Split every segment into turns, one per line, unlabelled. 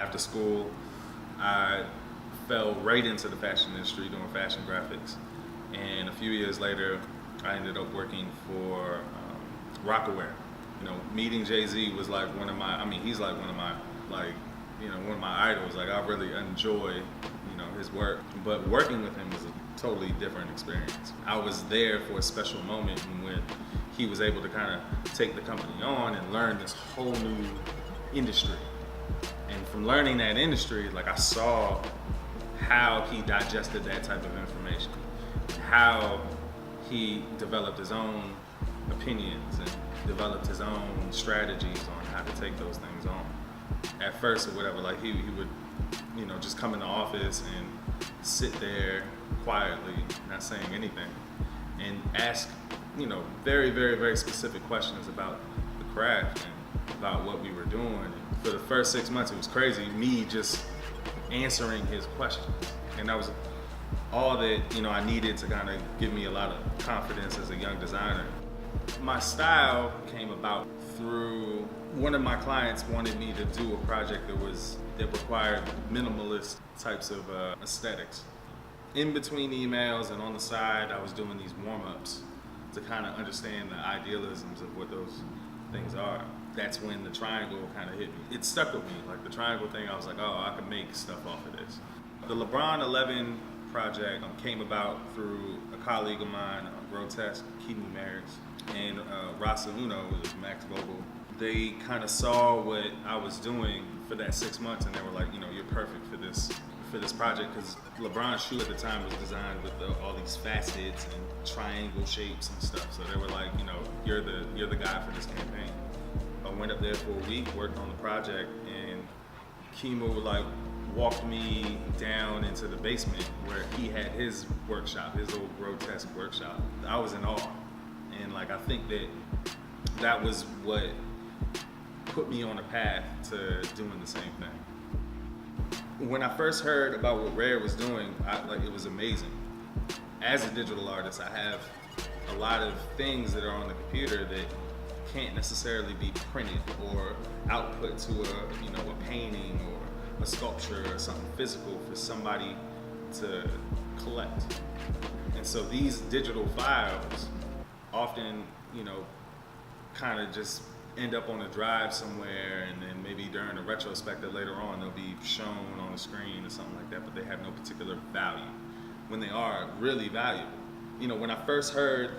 After school, I fell right into the fashion industry doing fashion graphics. And a few years later, I ended up working for Rockaware. You know, meeting Jay-Z was like one of my, I mean, he's like one of my, like, you know, one of my idols. Like, I really enjoy, you know, his work. But working with him was a totally different experience. I was there for a special moment when he was able to kind of take the company on and learn this whole new industry. And from learning that industry, like, I saw how he digested that type of information, how he developed his own opinions and developed his own strategies on how to take those things on. At first or whatever, like he would, you know, just come in the office and sit there quietly, not saying anything, and ask, you know, very, very, very specific questions about the craft and about what we were doing. And for the first 6 months, it was crazy, me just answering his questions. And that was all that, you know, I needed to kind of give me a lot of confidence as a young designer. My style came about through one of my clients wanted me to do a project that required minimalist types of aesthetics. In between emails and on the side, I was doing these warm-ups to kind of understand the idealisms of what those things are. That's when the triangle kind of hit me. It stuck with me, like the triangle thing. I was like, oh, I can make stuff off of this. The LeBron 11 project came about through a colleague of mine, Grotesque, Keaton Merrick's, and Rasa Uno, who was Max Vogel. They kind of saw what I was doing for that 6 months, and they were like, you know, you're perfect for this project, because LeBron's shoe at the time was designed with all these facets and triangle shapes and stuff. So they were like, you know, you're the guy for this campaign. I went up there for a week, worked on the project, and Kimo like walked me down into the basement where he had his workshop, his old Grotesque workshop. I was in awe, and like I think that was what put me on a path to doing the same thing. When I first heard about what Rare was doing, it was amazing. As a digital artist, I have a lot of things that are on the computer that can't necessarily be printed or output to a painting or a sculpture or something physical for somebody to collect. And so these digital files often, you know, kind of just end up on a drive somewhere, and then maybe during a retrospective later on they'll be shown on the screen or something like that, but they have no particular value when they are really valuable. You know, when I first heard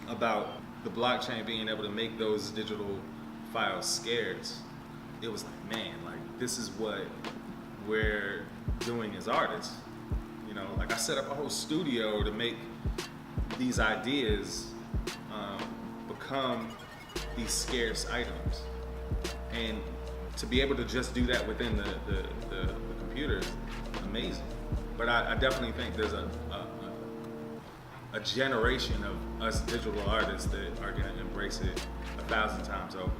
about the blockchain being able to make those digital files scarce, it was like, man, like this is what we're doing as artists. You know, like I set up a whole studio to make these ideas become these scarce items, and to be able to just do that within the computer is amazing. But I definitely think there's a generation of us digital artists that are going to embrace it 1,000 times over.